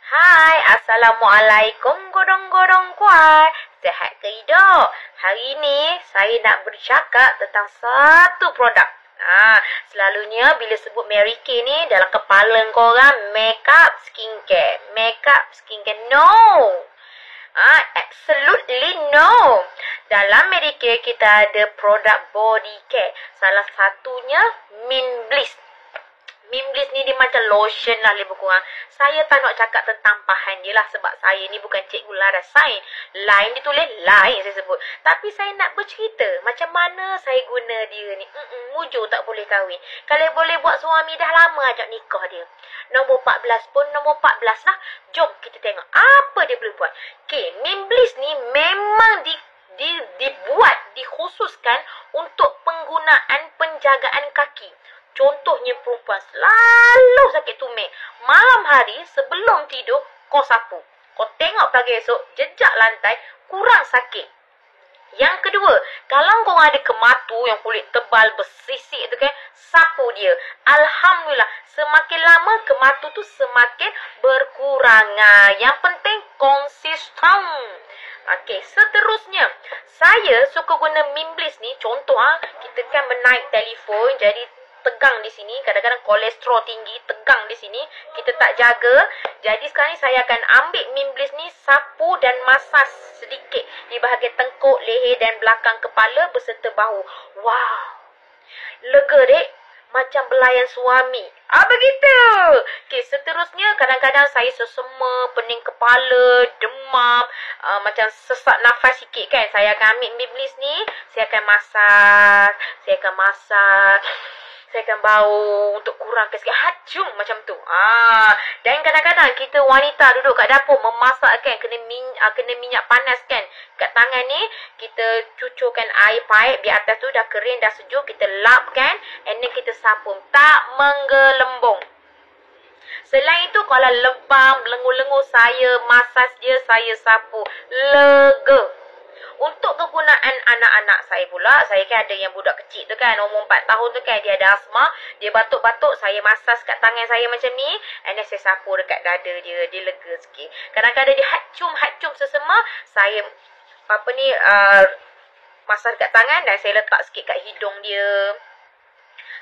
Hai, Assalamualaikum godong-godong kuat. Sehat ke hidup? Hari ini saya nak bercakap tentang satu produk. Selalunya bila sebut Mary Kay ni dalam kepala korang makeup skincare. Makeup skincare, no. Absolutely no. Dalam Mary Kay kita ada produk body care. Salah satunya Mint Bliss. Mint Bliss ni dia macam lotion lah lebih kurang. Saya tak nak cakap tentang bahan dia lah sebab saya ni bukan cikgu laras sains. Lain ditulis lain saya sebut. Tapi saya nak bercerita macam mana saya guna dia ni. Mujur tak boleh kahwin. Kalau boleh buat suami dah lama ajak nikah dia. Nombor 14 pun nombor 14 lah. Jom kita tengok apa dia boleh buat. Okay, Mint Bliss ni memang dibuat, dikhususkan untuk penggunaan penjagaan kaki. Contohnya perempuan selalu sakit tumit. Malam hari sebelum tidur kau sapu. Kau tengok pagi esok jejak lantai kurang sakit. Yang kedua, kalau kau ada kematu yang kulit tebal bersisik tu kan, sapu dia. Alhamdulillah, semakin lama kematu tu semakin berkurang. Yang penting konsisten. Okey, seterusnya saya suka guna Mint Bliss ni. Contoh kita kan menaik telefon jadi tegang di sini, kadang-kadang kolesterol tinggi, tegang di sini, kita tak jaga. Jadi sekarang ni saya akan ambil Mint Bliss ni, sapu dan masas sedikit di bahagian tengkuk, leher dan belakang kepala beserta bahu. Wow, lega dek, macam belayan suami. Begitu. Okey, seterusnya kadang-kadang saya sesema, pening kepala, demam, macam sesak nafas sikit kan. Saya akan ambil Mint Bliss ni, saya akan masak, saya akan bau untuk kurangkan sikit hacung macam tu. Dan kadang-kadang kita wanita duduk kat dapur memasak kan, kena minyak panas kan. Kat tangan ni kita cucurkan air paip di atas tu, dah kering, dah sejuk, kita lapkan and then kita sapu. Tak menggelembung. Selain itu kalau lebam, lengur-lengur saya masas dia, saya sapu. Lega. Untuk kegunaan anak-anak saya pula, saya kan ada yang budak kecil tu kan, umur 4 tahun tu kan, dia ada asma, dia batuk-batuk, saya masas kat tangan saya macam ni, and then saya sapu dekat dada dia, dia lega sikit. Kadang-kadang dia hacum sesema, saya masas kat tangan dan saya letak sikit kat hidung dia,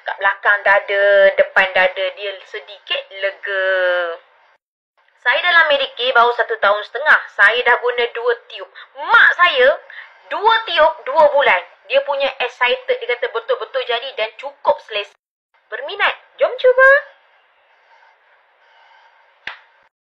kat belakang dada, depan dada dia, sedikit lega. Saya dalam Mary Kay baru 1 tahun setengah. Saya dah guna 2 tiub. Mak saya 2 tiub 2 bulan. Dia punya excited. Dia kata betul-betul jadi dan cukup selesa. Berminat? Jom cuba.